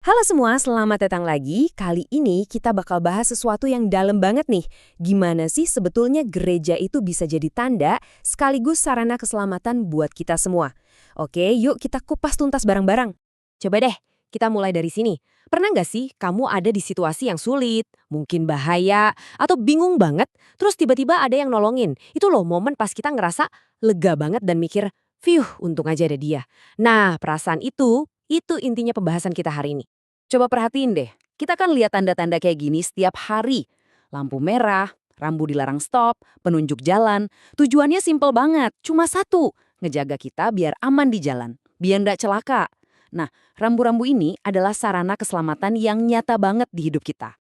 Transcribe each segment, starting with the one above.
Halo semua, selamat datang lagi. Kali ini kita bakal bahas sesuatu yang dalam banget nih. Gimana sih sebetulnya gereja itu bisa jadi tanda sekaligus sarana keselamatan buat kita semua? Oke, yuk kita kupas tuntas bareng-bareng. Coba deh, kita mulai dari sini. Pernah nggak sih kamu ada di situasi yang sulit, mungkin bahaya, atau bingung banget, terus tiba-tiba ada yang nolongin? Itu loh momen pas kita ngerasa lega banget dan mikir, "Fiuh, untung aja ada dia." Nah, perasaan itu intinya pembahasan kita hari ini. Coba perhatiin deh, kita kan lihat tanda-tanda kayak gini setiap hari. Lampu merah, rambu dilarang stop, penunjuk jalan. Tujuannya simpel banget, cuma satu, ngejaga kita biar aman di jalan, biar nggak celaka. Nah, rambu-rambu ini adalah sarana keselamatan yang nyata banget di hidup kita.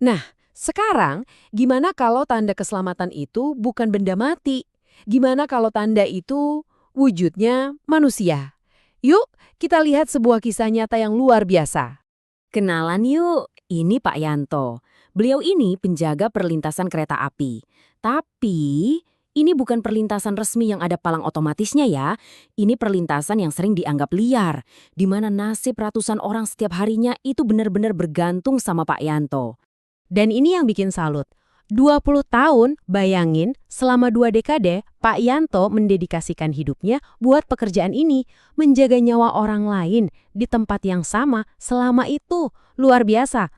Nah, sekarang gimana kalau tanda keselamatan itu bukan benda mati? Gimana kalau tanda itu wujudnya manusia? Yuk, kita lihat sebuah kisah nyata yang luar biasa. Kenalan yuk, ini Pak Yanto. Beliau ini penjaga perlintasan kereta api. Tapi, ini bukan perlintasan resmi yang ada palang otomatisnya ya. Ini perlintasan yang sering dianggap liar, di mana nasib ratusan orang setiap harinya itu benar-benar bergantung sama Pak Yanto. Dan ini yang bikin salut. 20 tahun, bayangin, selama 2 dekade, Pak Yanto mendedikasikan hidupnya buat pekerjaan ini, menjaga nyawa orang lain di tempat yang sama selama itu. Luar biasa.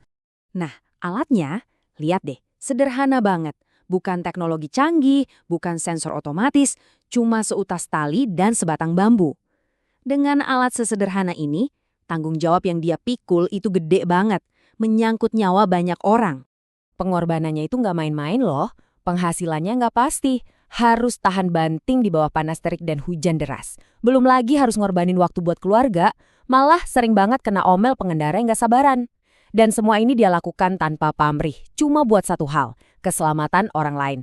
Nah, alatnya, lihat deh, sederhana banget. Bukan teknologi canggih, bukan sensor otomatis, cuma seutas tali dan sebatang bambu. Dengan alat sesederhana ini, tanggung jawab yang dia pikul itu gede banget, menyangkut nyawa banyak orang. Pengorbanannya itu nggak main-main loh, penghasilannya nggak pasti, harus tahan banting di bawah panas terik dan hujan deras. Belum lagi harus ngorbanin waktu buat keluarga, malah sering banget kena omel pengendara yang nggak sabaran. Dan semua ini dia lakukan tanpa pamrih, cuma buat satu hal, keselamatan orang lain.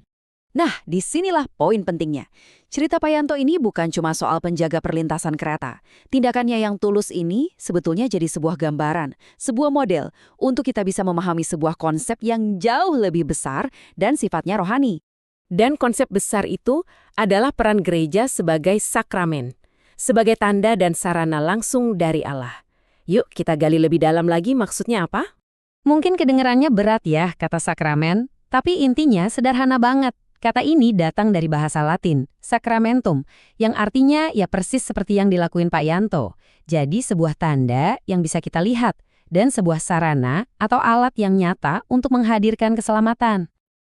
Nah, disinilah poin pentingnya. Cerita Pak Yanto ini bukan cuma soal penjaga perlintasan kereta. Tindakannya yang tulus ini sebetulnya jadi sebuah gambaran, sebuah model untuk kita bisa memahami sebuah konsep yang jauh lebih besar dan sifatnya rohani. Dan konsep besar itu adalah peran gereja sebagai sakramen, sebagai tanda dan sarana langsung dari Allah. Yuk kita gali lebih dalam lagi maksudnya apa? Mungkin kedengarannya berat ya kata sakramen, tapi intinya sederhana banget. Kata ini datang dari bahasa Latin, sacramentum, yang artinya ya persis seperti yang dilakuin Pak Yanto. Jadi sebuah tanda yang bisa kita lihat, dan sebuah sarana atau alat yang nyata untuk menghadirkan keselamatan.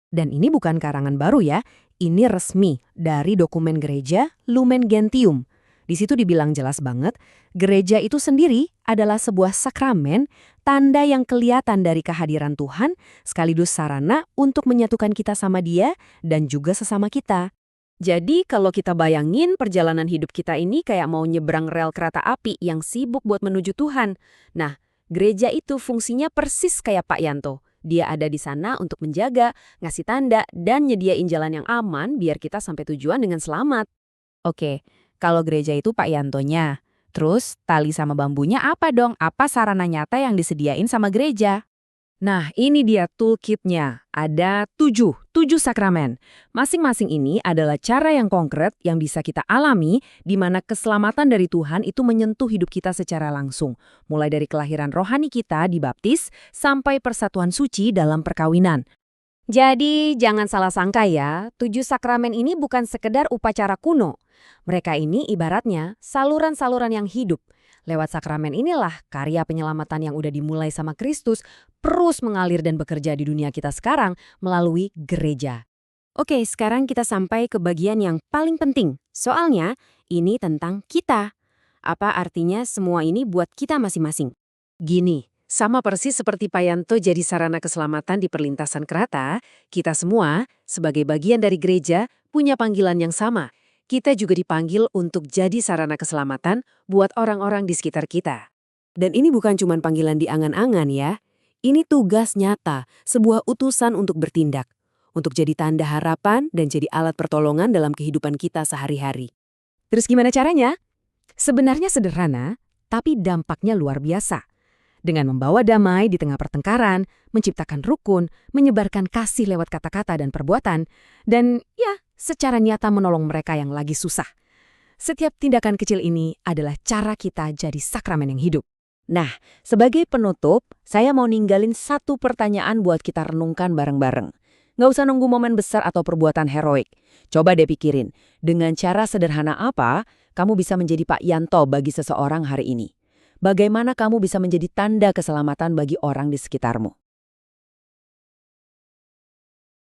Dan ini bukan karangan baru ya, ini resmi dari dokumen gereja Lumen Gentium. Di situ dibilang jelas banget, gereja itu sendiri adalah sebuah sakramen, tanda yang kelihatan dari kehadiran Tuhan, sekaligus sarana untuk menyatukan kita sama Dia dan juga sesama kita. Jadi kalau kita bayangin perjalanan hidup kita ini kayak mau nyebrang rel kereta api yang sibuk buat menuju Tuhan. Nah, gereja itu fungsinya persis kayak Pak Yanto. Dia ada di sana untuk menjaga, ngasih tanda, dan nyediain jalan yang aman biar kita sampai tujuan dengan selamat. Oke. Kalau gereja itu Pak Yantonya. Terus tali sama bambunya apa dong? Apa sarana nyata yang disediain sama gereja? Nah, ini dia toolkitnya. Ada 7 sakramen. Masing-masing ini adalah cara yang konkret yang bisa kita alami di mana keselamatan dari Tuhan itu menyentuh hidup kita secara langsung. Mulai dari kelahiran rohani kita dibaptis sampai persatuan suci dalam perkawinan. Jadi jangan salah sangka ya, 7 sakramen ini bukan sekedar upacara kuno. Mereka ini ibaratnya saluran-saluran yang hidup. Lewat sakramen inilah karya penyelamatan yang udah dimulai sama Kristus terus mengalir dan bekerja di dunia kita sekarang melalui gereja. Oke, sekarang kita sampai ke bagian yang paling penting. Soalnya ini tentang kita. Apa artinya semua ini buat kita masing-masing? Gini. Sama persis seperti Pak Yanto jadi sarana keselamatan di perlintasan kereta, kita semua, sebagai bagian dari gereja, punya panggilan yang sama. Kita juga dipanggil untuk jadi sarana keselamatan buat orang-orang di sekitar kita. Dan ini bukan cuma panggilan di angan-angan ya. Ini tugas nyata, sebuah utusan untuk bertindak. Untuk jadi tanda harapan dan jadi alat pertolongan dalam kehidupan kita sehari-hari. Terus gimana caranya? Sebenarnya sederhana, tapi dampaknya luar biasa. Dengan membawa damai di tengah pertengkaran, menciptakan rukun, menyebarkan kasih lewat kata-kata dan perbuatan, dan ya, secara nyata menolong mereka yang lagi susah. Setiap tindakan kecil ini adalah cara kita jadi sakramen yang hidup. Nah, sebagai penutup, saya mau ninggalin satu pertanyaan buat kita renungkan bareng-bareng. Nggak usah nunggu momen besar atau perbuatan heroik. Coba deh pikirin, dengan cara sederhana apa kamu bisa menjadi Pak Yanto bagi seseorang hari ini? Bagaimana kamu bisa menjadi tanda keselamatan bagi orang di sekitarmu?